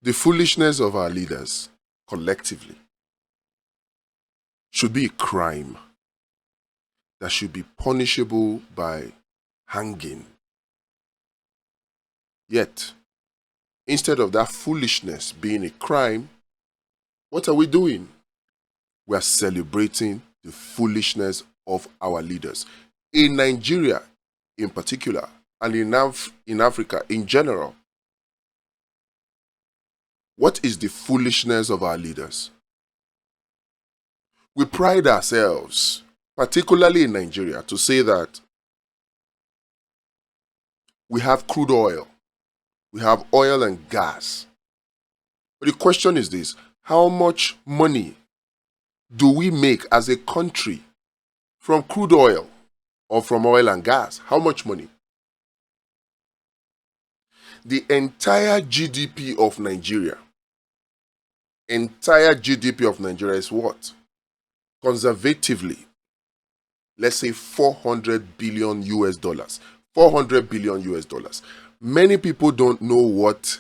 The foolishness of our leaders, collectively, should be a crime that should be punishable by hanging. Yet, instead of that foolishness being a crime, what are we doing? We are celebrating the foolishness of our leaders. In Nigeria, in particular, and in Africa in general. What is the foolishness of our leaders? We pride ourselves, particularly in Nigeria, to say that we have crude oil, we have oil and gas. But the question is this: how much money do we make as a country from crude oil or from oil and gas? How much money? The entire GDP of Nigeria is what? Conservatively, let's say 400 billion US dollars. 400 billion US dollars. Many people don't know what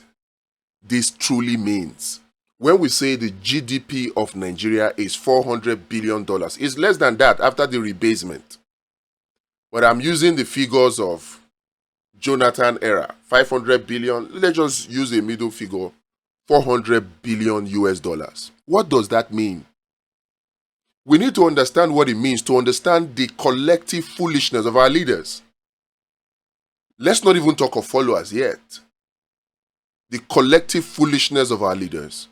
this truly means. When we say the GDP of Nigeria is $400 billion, it's less than that after the rebasement. But I'm using the figures of Jonathan era, 500 billion. Let's just use a middle figure, 400 billion US dollars. What does that mean? We need to understand what it means to understand the collective foolishness of our leaders. Let's not even talk of followers yet. The collective foolishness of our leaders.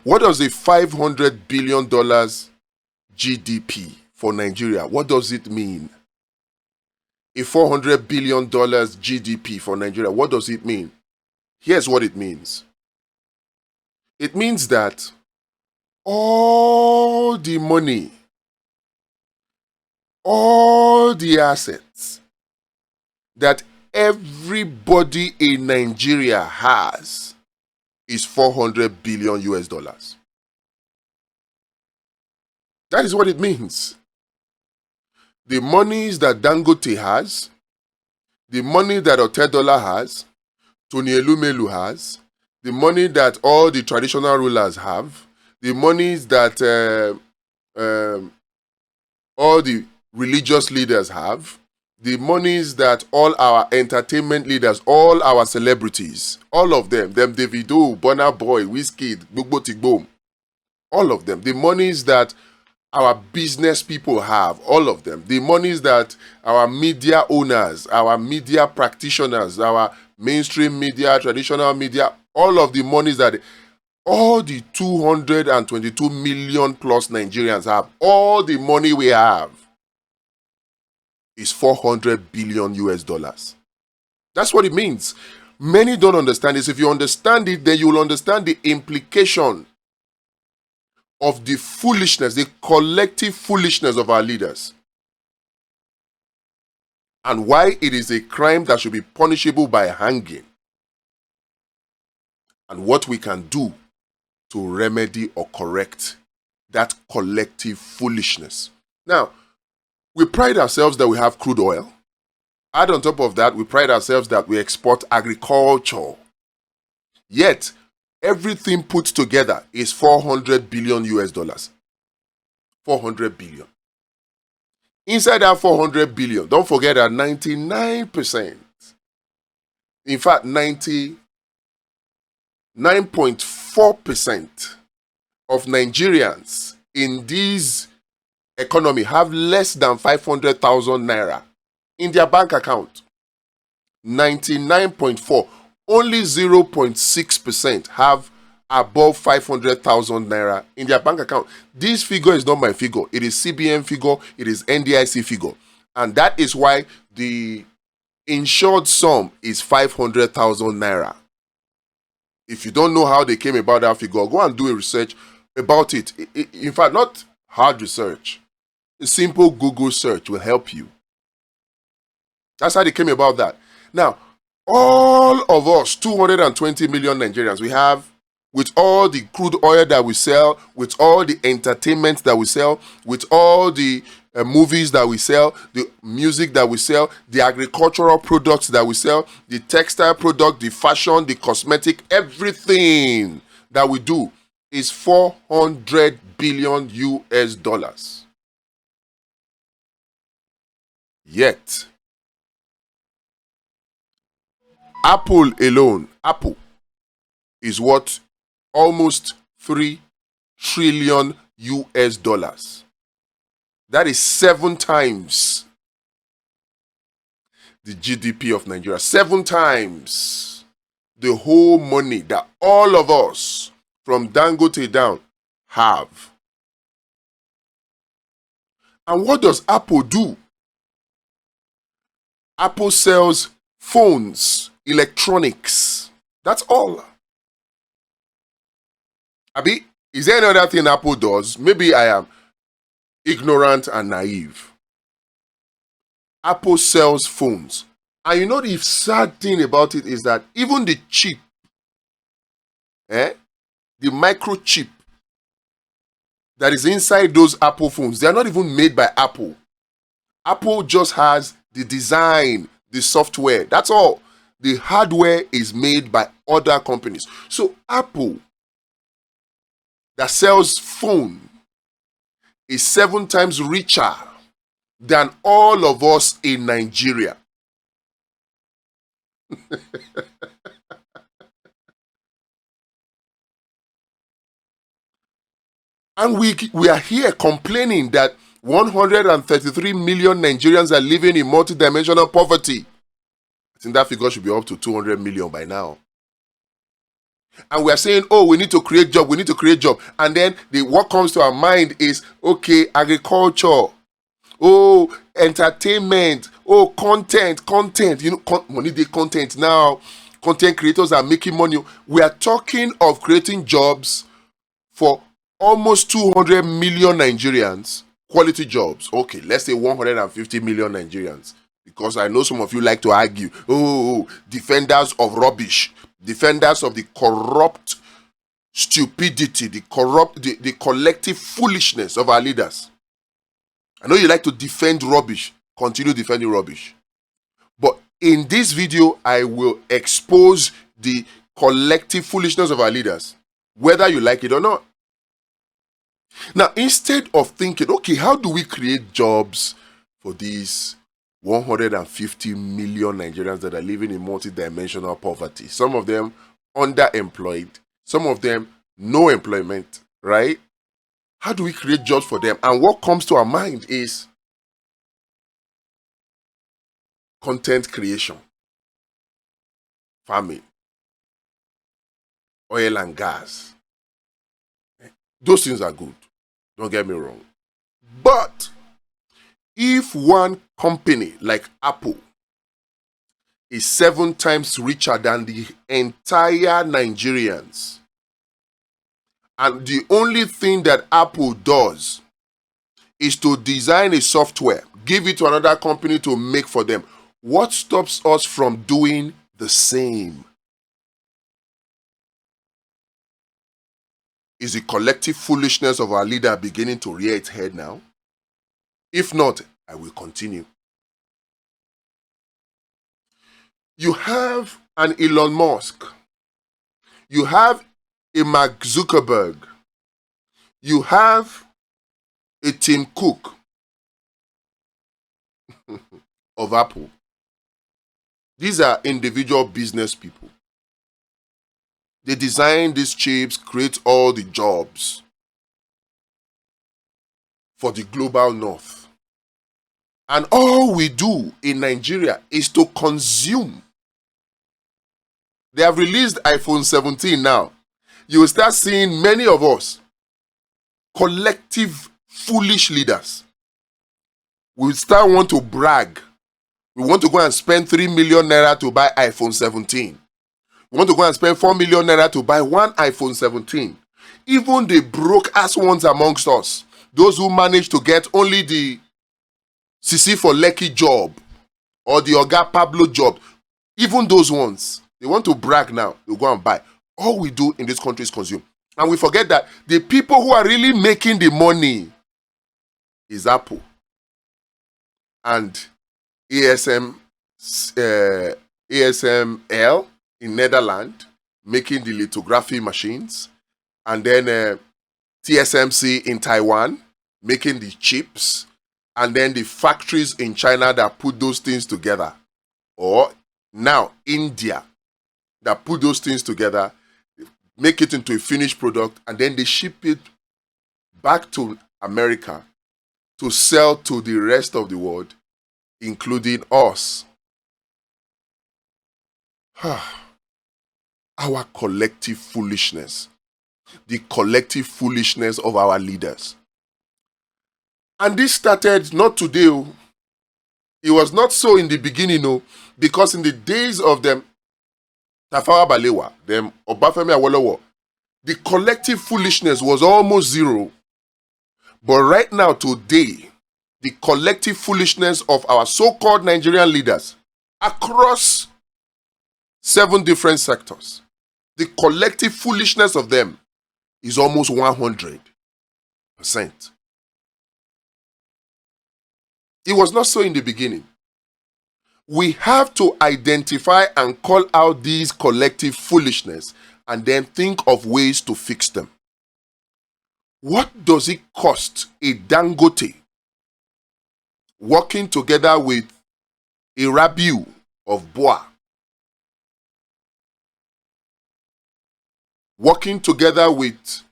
What does a $500 billion GDP for Nigeria, what does it mean? A $400 billion GDP for Nigeria, what does it mean? Here's what it means. It means that all the money, all the assets that everybody in Nigeria has is 400 billion US dollars. That is what it means. The monies that Dangote has, the money that Otedola has, Tony Elumelu has, the money that all the traditional rulers have, the monies that all the religious leaders have, the monies that all our entertainment leaders, all our celebrities, all of them Davido, Burna Boy, Wizkid, Gbogbo Tigbo, all of them, the monies that our business people have, all of them, the monies that our media owners, our media practitioners, our mainstream media, traditional media, all of the monies that all the 222 million plus Nigerians have, all the money we have is 400 billion US dollars. That's what it means. Many don't understand this. If you understand it, then you will understand the implication of the foolishness, the collective foolishness of our leaders, and why it is a crime that should be punishable by hanging, and what we can do to remedy or correct that collective foolishness. Now, we pride ourselves that we have crude oil. Add on top of that, we pride ourselves that we export agriculture. Yet, everything put together is 400 billion US dollars. 400 billion. Inside that 400 billion, don't forget that 99%, in fact 99.4% of Nigerians in this economy have less than 500,000 naira in their bank account. 99.4%. Only 0.6% have above 500,000 naira in their bank account. This figure is not my figure. It is CBN figure. It is NDIC figure. And that is why the insured sum is 500,000 naira. If you don't know how they came about that figure, go and do a research about it. In fact, not hard research. A simple Google search will help you. That's how they came about that. Now, all of us, 220 million Nigerians, we have with all the crude oil that we sell, with all the entertainment that we sell, with all the movies that we sell, the music that we sell, the agricultural products that we sell, the textile product, the fashion, the cosmetic, everything that we do is 400 billion US dollars. Yet, Apple alone, Apple is worth almost 3 trillion US dollars. That is 7 times the GDP of Nigeria. 7 times the whole money that all of us from Dangote down have. And what does Apple do? Apple sells phones, electronics. That's all. Abi, is there any other thing Apple does? Maybe I am ignorant and naive. Apple sells phones. And you know the sad thing about it is that even the chip, the microchip that is inside those Apple phones, they are not even made by Apple. Apple just has the design, the software. That's all. The hardware is made by other companies. So Apple that sells phone is 7 times richer than all of us in Nigeria. And we are here complaining that 133 million Nigerians are living in multidimensional poverty. I think that figure should be up to 200 million by now. And we are saying, oh, we need to create job, we need to create job. And then what comes to our mind is, okay, agriculture, oh, entertainment, oh, content. You know, money dey content now. Content creators are making money. We are talking of creating jobs for almost 200 million Nigerians, quality jobs. Okay, let's say 150 million Nigerians. Because I know some of you like to argue, oh, defenders of rubbish, defenders of the corrupt stupidity, the collective foolishness of our leaders. I know you like to defend rubbish. Continue defending rubbish. But in this video, I will expose the collective foolishness of our leaders, whether you like it or not. Now, instead of thinking, okay, how do we create jobs for these 150 million Nigerians that are living in multidimensional poverty? Some of them underemployed, some of them no employment, right? How do we create jobs for them? And what comes to our mind is content creation, farming, oil and gas. Those things are good, don't get me wrong. But if one company like Apple is 7 times richer than the entire Nigerians, and the only thing that Apple does is to design a software, give it to another company to make for them, what stops us from doing the same? Is the collective foolishness of our leader beginning to rear its head now? If not, I will continue. You have an Elon Musk. You have a Mark Zuckerberg. You have a Tim Cook of Apple. These are individual business people. They design these chips, create all the jobs for the global north. And all we do in Nigeria is to consume. They have released iPhone 17 now. You will start seeing many of us, collective foolish leaders, we will start want to brag. We want to go and spend 3 million naira to buy iPhone 17. We want to go and spend 4 million naira to buy one iPhone 17. Even the broke-ass ones amongst us, those who manage to get only the Sisi for Lekki job or the Oga Pablo job, even those ones, they want to brag now. They'll go and buy. All we do in this country is consume. And we forget that the people who are really making the money is Apple and ASML in Netherlands, making the lithography machines, and then TSMC in Taiwan, making the chips, and then the factories in China that put those things together, or now India that put those things together, make it into a finished product, and then they ship it back to America to sell to the rest of the world, including us. Our collective foolishness, the collective foolishness of our leaders. And this started not today. It was not so in the beginning, because in the days of them Tafawa Balewa, them Obafemi Awolowo, the collective foolishness was almost zero. But right now, today, the collective foolishness of our so-called Nigerian leaders across 7 different sectors, the collective foolishness of them is almost 100%. It was not so in the beginning. We have to identify and call out these collective foolishness and then think of ways to fix them. What does it cost a Dangote working together with a Rabiu of Boa, working together with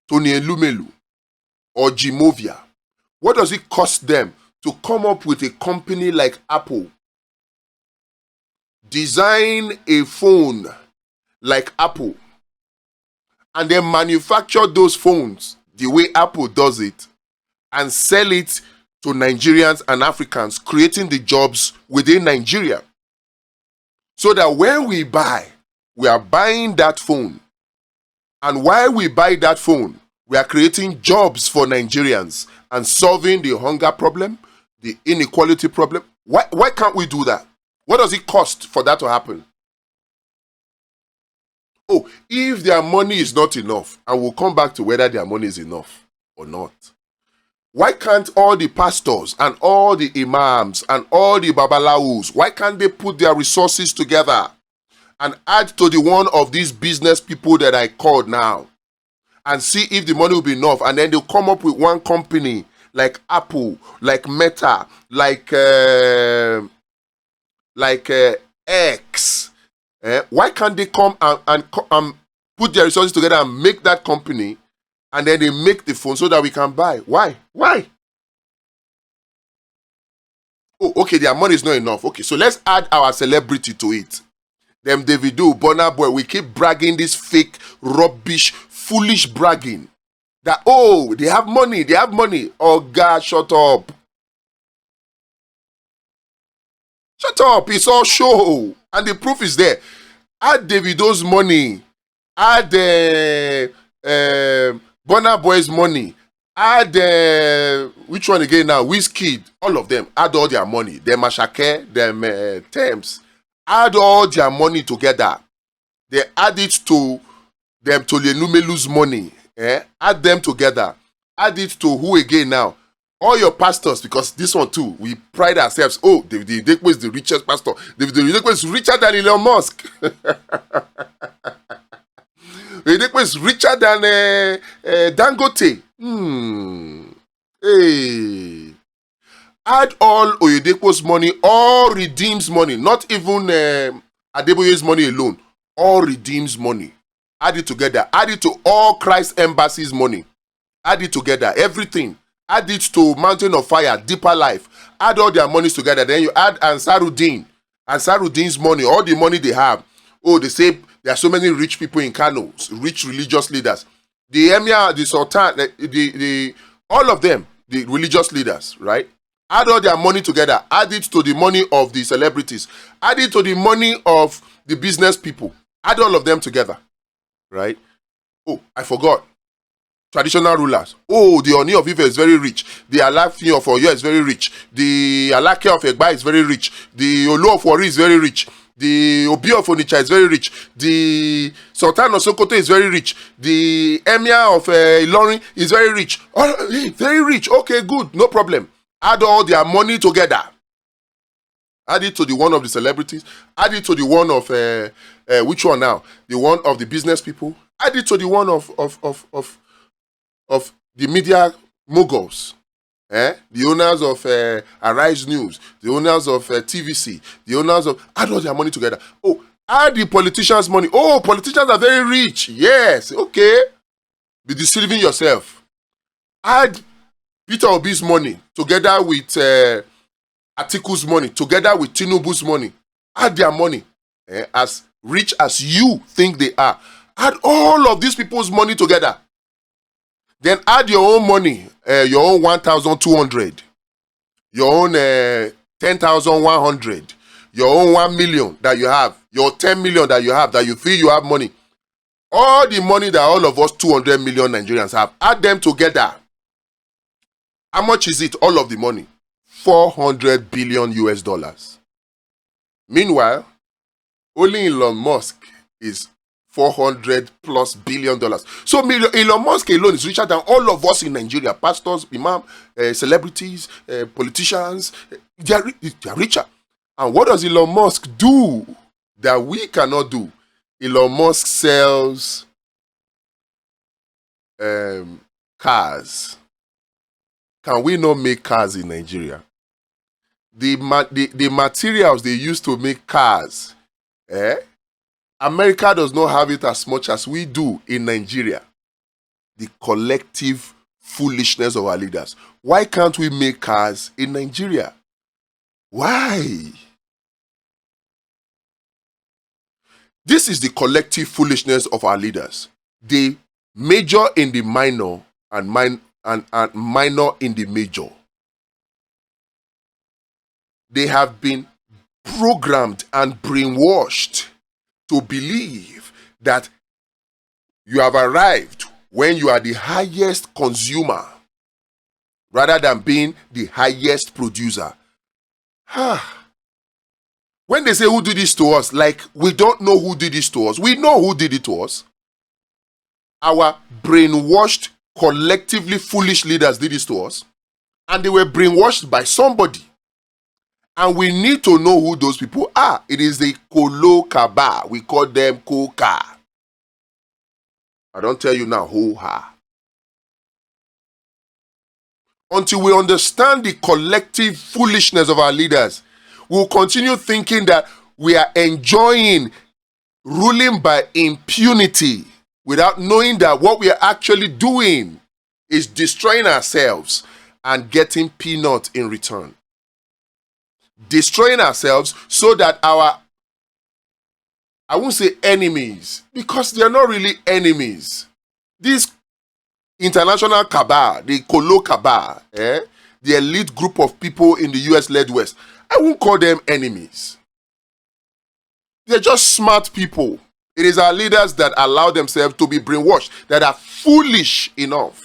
Tony Elumelu or Jimovia? What does it cost them to come up with a company like Apple, design a phone like Apple, and then manufacture those phones the way Apple does it and sell it to Nigerians and Africans, creating the jobs within Nigeria? So that when we buy, we are buying that phone. And while we buy that phone, we are creating jobs for Nigerians and solving the hunger problem, the inequality problem. Why can't we do that? What does it cost for that to happen? Oh, if their money is not enough, and we'll come back to whether their money is enough or not. Why can't all the pastors and all the imams and all the babalawus, why can't they put their resources together and add to the one of these business people that I called now and see if the money will be enough, and then they'll come up with one company like Apple, like Meta, like X. Why can't they come and put their resources together and make that company, and then they make the phone so that we can buy? Why? Oh, okay, their money is not enough. Okay, so let's add our celebrity to it. Them Davido, Burna Boy, we keep bragging this fake, rubbish, foolish bragging. That, oh, they have money. Oh, God, shut up. Shut up, it's all show. And the proof is there. Add Davido's money. Add Burna Boy's money. Add, which one again now? Wizkid. All of them. Add all their money. Them Ashake, them Thames. Add all their money together. They add it to them to Lenumelu's money. Add them together. Add it to who again now? All your pastors, because this one too, we pride ourselves. Oh, David Idekwe is the richest pastor. David Idekwe is richer than Elon Musk. Idekwe is richer than Dangote. Hey. Add all Oyedekwe's money, all Redeem's money, not even Adeboye's money alone. All Redeem's money. Add it together. Add it to all Christ Embassy's money. Add it together. Everything. Add it to Mountain of Fire, Deeper Life. Add all their monies together. Then you add Ansarudin's money, all the money they have. Oh, they say there are so many rich people in Kano, rich religious leaders. The Emir, the Sultan, all of them, the religious leaders, right? Add all their money together. Add it to the money of the celebrities. Add it to the money of the business people. Add all of them together, right? Oh, I forgot. Traditional rulers. Oh, the Oni of Ife is very rich. The Alaafin of Oyo is very rich. The Alake of Egba is very rich. The Olu of Warri is very rich. The Obi of Onitsha is very rich. The Sultan of Sokoto is very rich. The Emir of Ilorin is very rich. Very rich. Okay, good. No problem. Add all their money together. Add it to the one of the celebrities. Add it to the one of which one now? The one of the business people. Add it to the one of the media moguls. The owners of Arise News, the owners of TVC, the owners of... Add all their money together. Oh, add the politicians' money. Oh, politicians are very rich. Yes, okay. Be deceiving yourself. Add Peter Obi's money together with Atiku's money, together with Tinubu's money. Add their money. As rich as you think they are. Add all of these people's money together. Then add your own money, your own 1,200, your own 10,100, your own 1 million that you have, your 10 million that you have, that you feel you have money. All the money that all of us 200 million Nigerians have, add them together. How much is it, all of the money? 400 billion US dollars. Meanwhile, only Elon Musk is $400+ billion. So Elon Musk alone is richer than all of us in Nigeria. Pastors, imam, celebrities, politicians. They are richer. And what does Elon Musk do that we cannot do? Elon Musk sells cars. Can we not make cars in Nigeria? The materials they use to make cars, America does not have it as much as we do in Nigeria. The collective foolishness of our leaders. Why can't we make cars in Nigeria? Why? This is the collective foolishness of our leaders. They major in the minor and minor in the major. They have been programmed and brainwashed to believe that you have arrived when you are the highest consumer rather than being the highest producer. When they say who did this to us, like we don't know who did this to us. We know who did it to us. Our brainwashed, collectively foolish leaders did this to us. And they were brainwashed by somebody. And we need to know who those people are. It is the Kolo Kaba. We call them Koka. I don't tell you now who are. Until we understand the collective foolishness of our leaders, we'll continue thinking that we are enjoying ruling by impunity without knowing that what we are actually doing is destroying ourselves and getting peanuts in return. Destroying ourselves so that our, I won't say enemies, because they are not really enemies. This international cabal, the Kolo cabal, the elite group of people in the US-led West, I won't call them enemies. They're just smart people. It is our leaders that allow themselves to be brainwashed, that are foolish enough.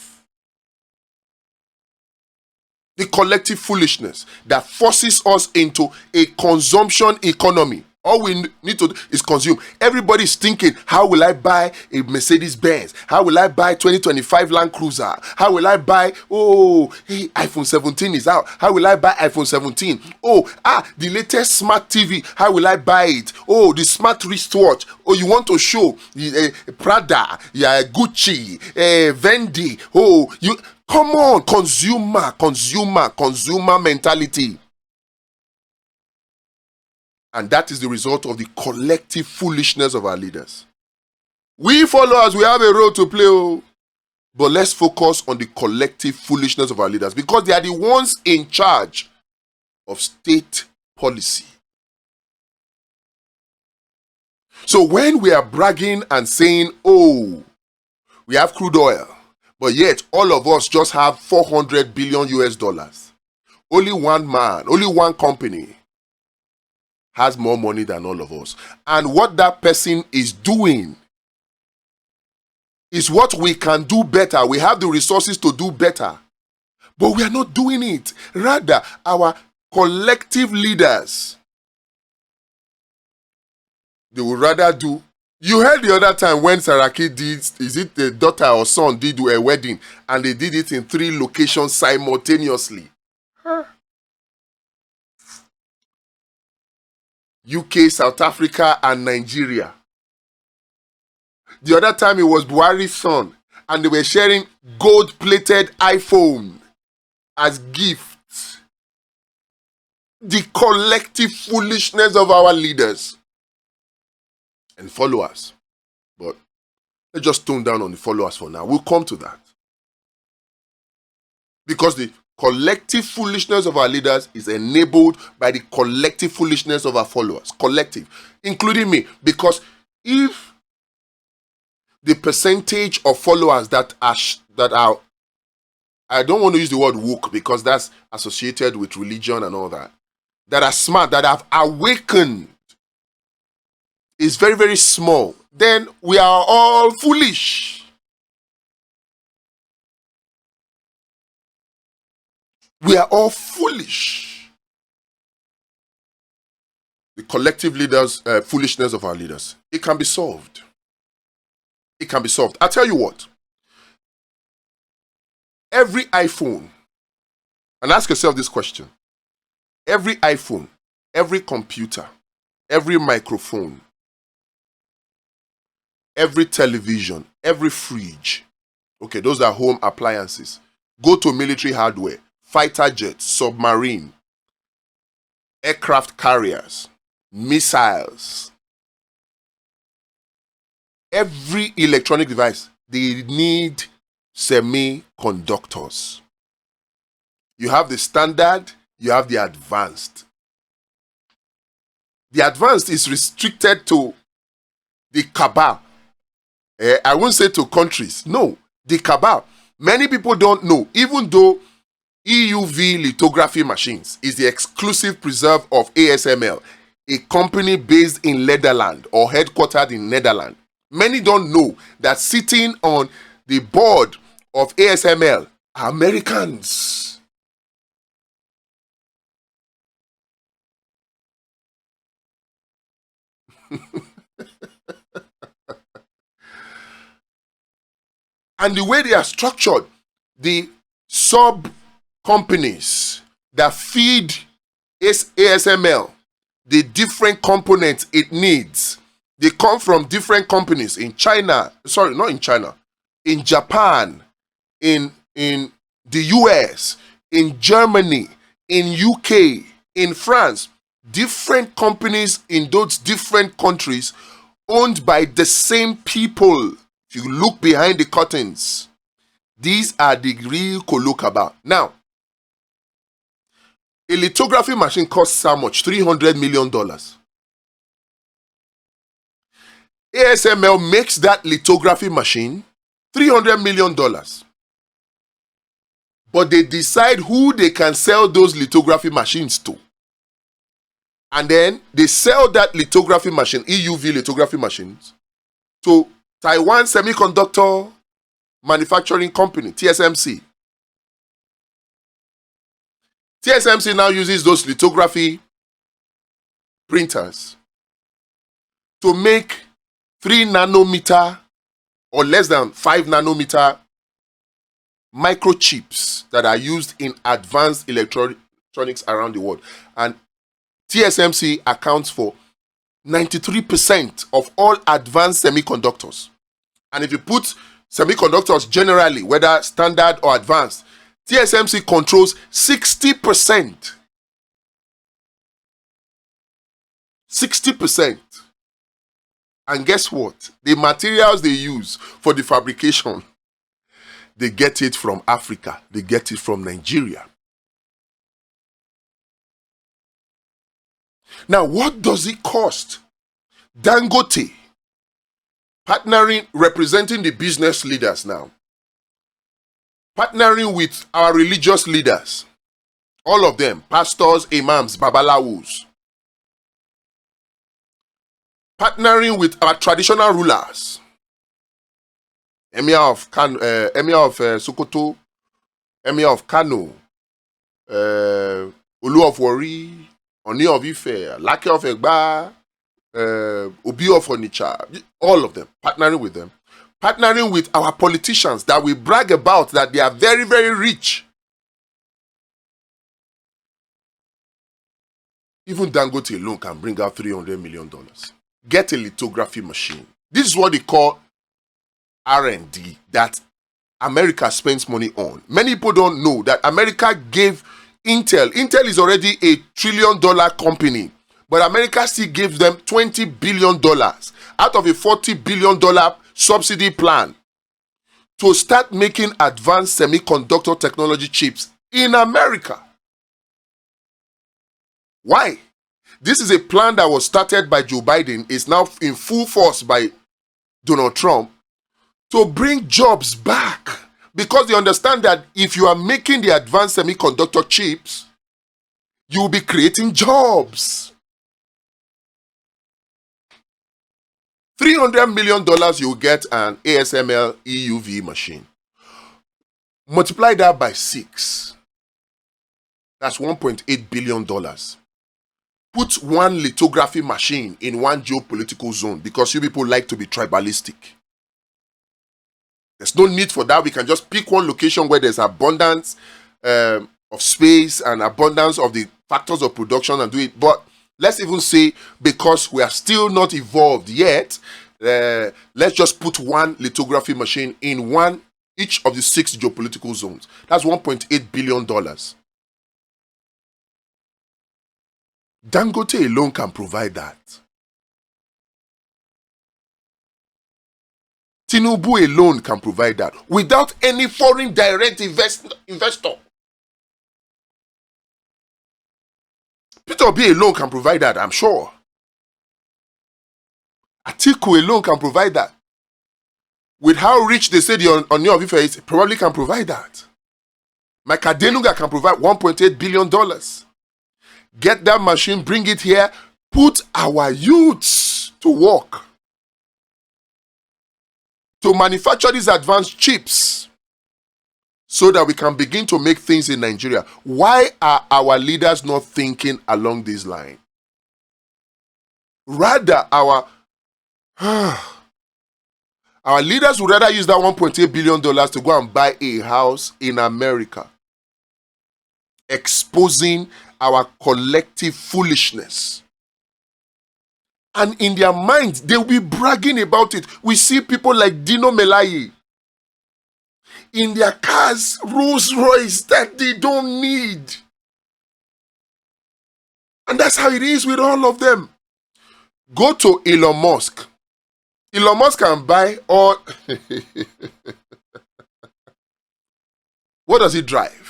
The collective foolishness that forces us into a consumption economy. All we need to do is consume. Everybody's thinking, how will I buy a Mercedes Benz? How will I buy 2025 Land Cruiser? How will I buy, iPhone 17 is out. How will I buy iPhone 17? The latest smart TV. How will I buy it? Oh, the smart wristwatch. Oh, you want to show Prada, Gucci, Vendi. Come on, consumer mentality. And that is the result of the collective foolishness of our leaders. We followers, we have a role to play. But let's focus on the collective foolishness of our leaders because they are the ones in charge of state policy. So when we are bragging and saying, we have crude oil, but yet all of us just have 400 billion US dollars. Only one man, only one company has more money than all of us. And what that person is doing is what we can do better. We have the resources to do better. But we are not doing it. Rather, our collective leaders They would rather do. You heard the other time when Saraki did, is it the daughter or son did a wedding and they did it in 3 locations simultaneously? UK, South Africa, and Nigeria. The other time it was Buhari's son and they were sharing gold-plated iPhone as gifts. The collective foolishness of our leaders and followers. But let's just tone down on the followers for now. We'll come to that. Because the collective foolishness of our leaders is enabled by the collective foolishness of our followers. Collective. Including me. Because if the percentage of followers that are, I don't want to use the word woke because that's associated with religion and all that are smart, that have awakened, is very, very small, then we are all foolish. We are all foolish. The collective leaders, foolishness of our leaders, it can be solved. It can be solved. I'll tell you what. Every iPhone, and ask yourself this question. Every iPhone, every computer, every microphone, every television, every fridge. Okay, those are home appliances. Go to military hardware, fighter jets, submarine, aircraft carriers, missiles. Every electronic device, they need semiconductors. You have the standard, you have the advanced. The advanced is restricted to the cabal. I won't say to countries. No, the cabal. Many people don't know, even though EUV lithography machines is the exclusive preserve of ASML, a company based in Netherlands or headquartered in Netherlands. Many don't know that sitting on the board of ASML are Americans. And the way they are structured, the sub companies that feed ASML, the different components it needs, they come from different companies in China, sorry, not in China, in Japan, in the US, in Germany, in UK, in France, different companies in those different countries owned by the same people. If you look behind the curtains, these are the real Kolokaba. Now, a lithography machine costs how much? $300 million. ASML makes that lithography machine $300 million. But they decide who they can sell those lithography machines to. And then they sell that lithography machine, EUV lithography machines, to Taiwan Semiconductor Manufacturing Company, TSMC. TSMC now uses those lithography printers to make 3 nanometer or less than 5 nanometer microchips that are used in advanced electronics around the world. And TSMC accounts for 93% of all advanced semiconductors. And if you put semiconductors generally, whether standard or advanced, TSMC controls 60%. 60%. And guess what? The materials they use for the fabrication, they get it from Africa. They get it from Nigeria. Now, what does it cost? Dangote, partnering, representing the business leaders now, partnering with our religious leaders, all of them, pastors, imams, babalawos, partnering with our traditional rulers, Emir of Sokoto, Emir of Kano, Olu of Wari, Oni of Ife, Lake of Egba, Obio Furniture, all of them, partnering with them, partnering with our politicians that we brag about that they are very, very rich. Even Dangote alone can bring out $300 million. Get a lithography machine. This is what they call R&D that America spends money on. Many people don't know that America gave Intel is already a $1 trillion company, but America still gives them $20 billion out of a $40 billion subsidy plan to start making advanced semiconductor technology chips in America. Why? This is a plan that was started by Joe Biden, is now in full force by Donald Trump, to bring jobs back. Because they understand that if you are making the advanced semiconductor chips, you will be creating jobs. $300 million, you will get an ASML EUV machine. Multiply that by 6. That's $1.8 billion. Put one lithography machine in one geopolitical zone, because you people like to be tribalistic. There's no need for that. We can just pick one location where there's abundance of space and abundance of the factors of production and do it. But let's even say, because we are still not evolved yet, let's just put one lithography machine in each of the 6 geopolitical zones. That's $1.8 billion. Dangote alone can provide that. Tinubu alone can provide that without any foreign direct investor. Peter Obi alone can provide that, I'm sure. Atiku alone can provide that. With how rich they say the Ooni of Ife is, probably can provide that. Mike Adenuga can provide $1.8 billion. Get that machine, bring it here, put our youths to work to manufacture these advanced chips so that we can begin to make things in Nigeria. Why are our leaders not thinking along this line? Rather, our leaders would rather use that $1.8 billion to go and buy a house in America, exposing our collective foolishness. And in their minds, they will be bragging about it. We see people like Dino Melaye in their cars, Rolls Royce, that they don't need. And that's how it is with all of them. Go to Elon Musk. Elon Musk can buy all... What does he drive?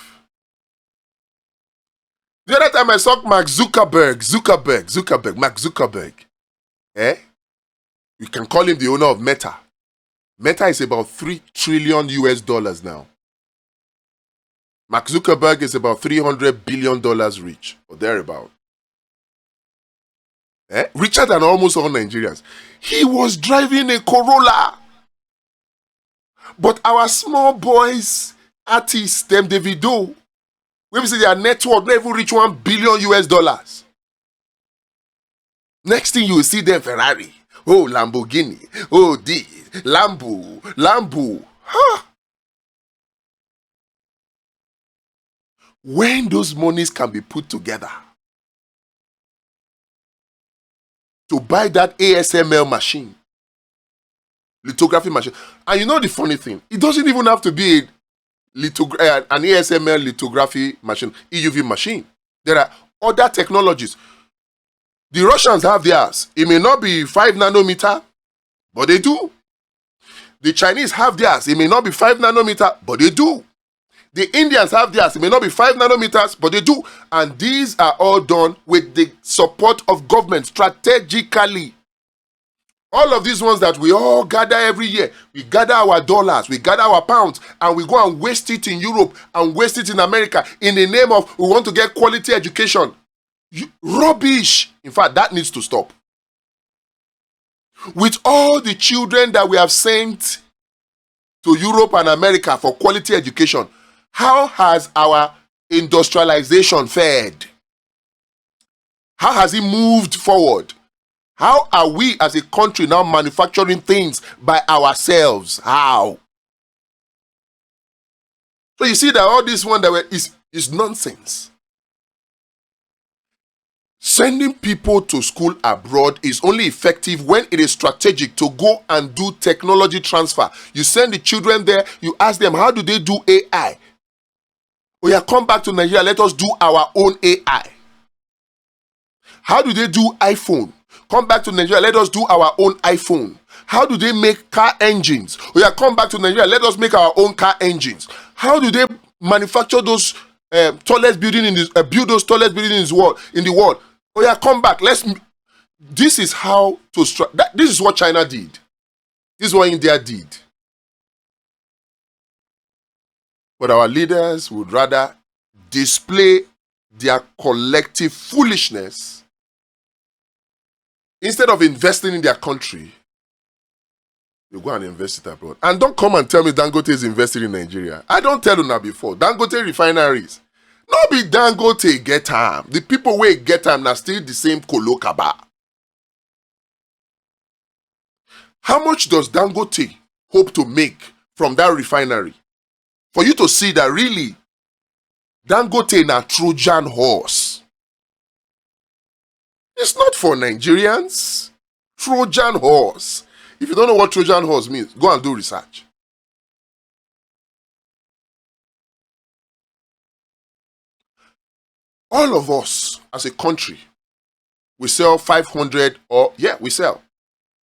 The other time I saw Mark Zuckerberg. You can call him the owner of Meta. Meta is about $3 trillion now. Mark Zuckerberg is about $300 billion rich, or thereabout. Richer than almost all Nigerians. He was driving a Corolla. But our small boys, artists, them Davido, when we see their network, they even reach $1 billion. Next thing you will see them Ferrari. Oh, Lamborghini. Oh, this. Lambo. Huh? When those monies can be put together to buy that ASML machine, lithography machine. And you know the funny thing? It doesn't even have to be an ASML lithography machine, EUV machine. There are other technologies. The Russians have theirs. It may not be 5 nanometer, but they do. The Chinese have theirs. It may not be 5 nanometer, but they do. The Indians have theirs. It may not be 5 nanometers, but they do. And these are all done with the support of government strategically. All of these ones that we all gather every year, we gather our dollars, we gather our pounds, and we go and waste it in Europe and waste it in America in the name of we want to get quality education. Rubbish. In fact, that needs to stop. With all the children that we have sent to Europe and America for quality education, how has our industrialization fared? How has it moved forward? How are we as a country now manufacturing things by ourselves? How? So you see that all this one that is nonsense. Sending people to school abroad is only effective when it is strategic to go and do technology transfer. You send the children there, you ask them, how do they do AI? Oh yeah, come back to Nigeria, let us do our own AI. How do they do iPhone? Come back to Nigeria, let us do our own iPhone. How do they make car engines? Oh yeah, come back to Nigeria, let us make our own car engines. How do they manufacture those tallest building in this, build those tallest buildings in the world? Oh yeah, come back. This is how to this is what China did. This is what India did. But our leaders would rather display their collective foolishness instead of investing in their country. You go and invest it abroad. And don't come and tell me Dangote is investing in Nigeria. I don't tell you now before. Dangote refineries. No be Dangote get am. The people wey get am na still the same kolo kaba. How much does Dangote hope to make from that refinery? For you to see that really, Dangote na Trojan horse. It's not for Nigerians. Trojan horse. If you don't know what Trojan horse means, go and do research. All of us as a country, we sell 500 we sell.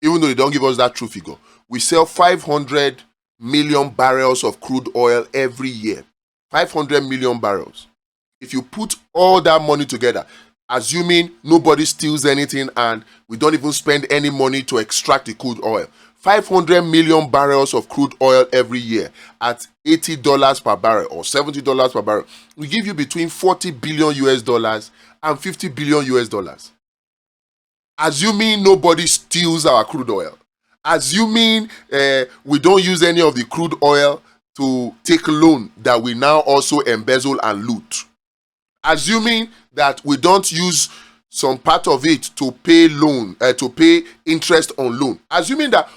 Even though they don't give us that true figure. We sell 500 million barrels of crude oil every year. 500 million barrels. If you put all that money together, assuming nobody steals anything and we don't even spend any money to extract the crude oil, 500 million barrels of crude oil every year at $80 per barrel or $70 per barrel will give you between 40 billion US dollars and 50 billion US dollars. Assuming nobody steals our crude oil. Assuming we don't use any of the crude oil to take loan that we now also embezzle and loot. Assuming that we don't use some part of it to pay to pay interest on loan. Assuming that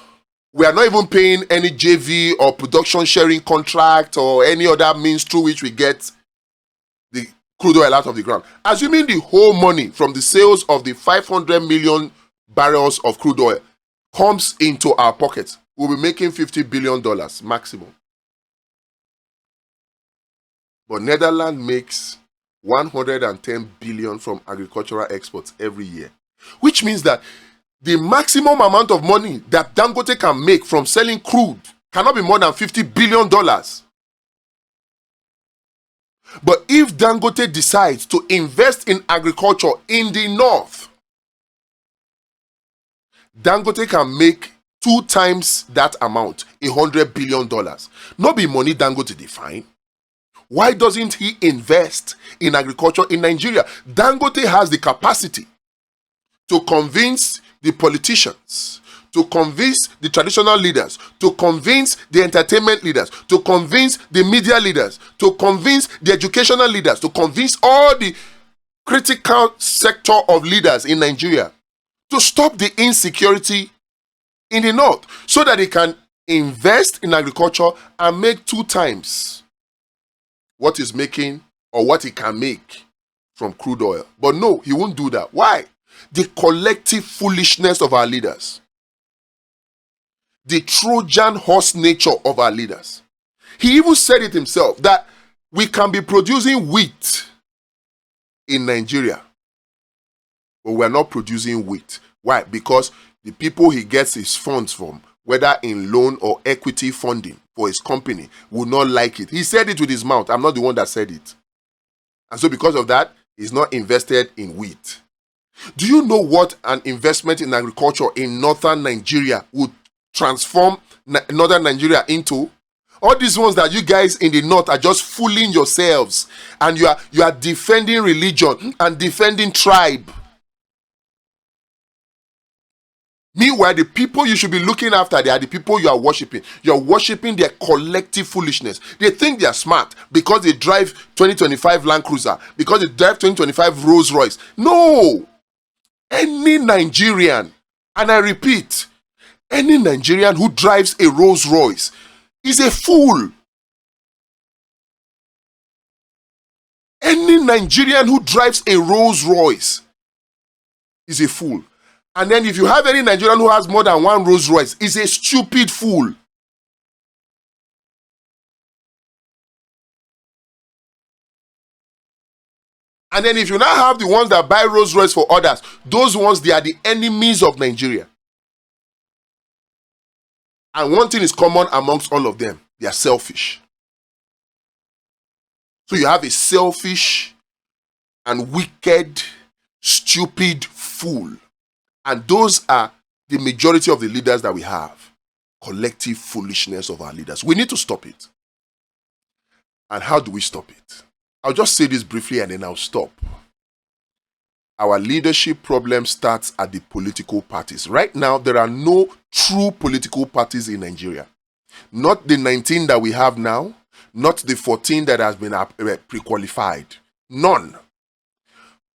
we are not even paying any JV or production sharing contract or any other means through which we get the crude oil out of the ground. Assuming the whole money from the sales of the 500 million barrels of crude oil comes into our pockets, we'll be making $50 billion maximum. But Netherlands makes 110 billion from agricultural exports every year, which means that the maximum amount of money that Dangote can make from selling crude cannot be more than $50 billion. But if Dangote decides to invest in agriculture in the north, Dangote can make 2 times that amount, $100 billion. Not be money Dangote define. Why doesn't he invest in agriculture in Nigeria? Dangote has the capacity to convince the politicians, to convince the traditional leaders, to convince the entertainment leaders, to convince the media leaders, to convince the educational leaders, to convince all the critical sector of leaders in Nigeria to stop the insecurity in the north so that they can invest in agriculture and make 2 times what he's making or what he can make from crude oil. But no, he won't do that. Why? The collective foolishness of our leaders. The Trojan horse nature of our leaders. He even said it himself that we can be producing wheat in Nigeria, but we're not producing wheat. Why? Because the people he gets his funds from, whether in loan or equity funding for his company, will not like it. He said it with his mouth. I'm not the one that said it. And so because of that, he's not invested in wheat. Do you know what an investment in agriculture in northern Nigeria would transform northern Nigeria into? All these ones that you guys in the north are just fooling yourselves, and you are defending religion and defending tribe. Meanwhile, the people you should be looking after, they are the people you are worshiping. You are worshiping their collective foolishness. They think they are smart because they drive 2025 Land Cruiser, because they drive 2025 Rolls Royce. No! Any Nigerian And I repeat, any Nigerian who drives a Rolls Royce is a fool. Any Nigerian who drives a Rolls Royce is a fool. And then if you have any Nigerian who has more than one Rolls Royce, is a stupid fool. And then if you now have the ones that buy Rolls Royce for others, those ones, they are the enemies of Nigeria. And one thing is common amongst all of them. They are selfish. So you have a selfish and wicked, stupid fool. And those are the majority of the leaders that we have. Collective foolishness of our leaders. We need to stop it. And how do we stop it? I'll just say this briefly and then I'll stop. Our leadership problem starts at the political parties. Right now, there are no true political parties in Nigeria. Not the 19 that we have now, not the 14 that has been pre-qualified. None.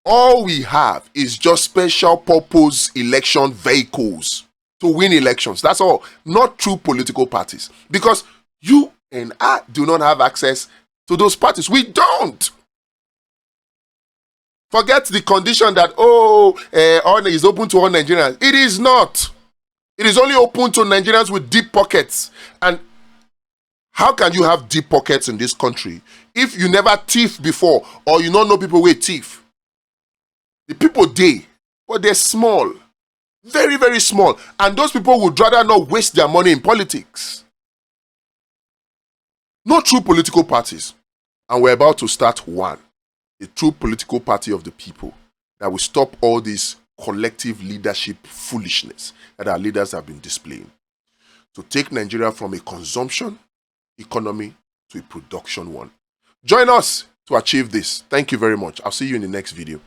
All we have is just special purpose election vehicles to win elections. That's all. Not true political parties. Because you and I do not have access to those parties. We don't. Forget the condition that, is open to all Nigerians. It is not. It is only open to Nigerians with deep pockets. And how can you have deep pockets in this country if you never thief before or you don't know people with thief? The people but they're small. Very, very small. And those people would rather not waste their money in politics. No true political parties. And we're about to start one. A true political party of the people that will stop all this collective leadership foolishness that our leaders have been displaying. To take Nigeria from a consumption economy to a production one. Join us to achieve this. Thank you very much. I'll see you in the next video.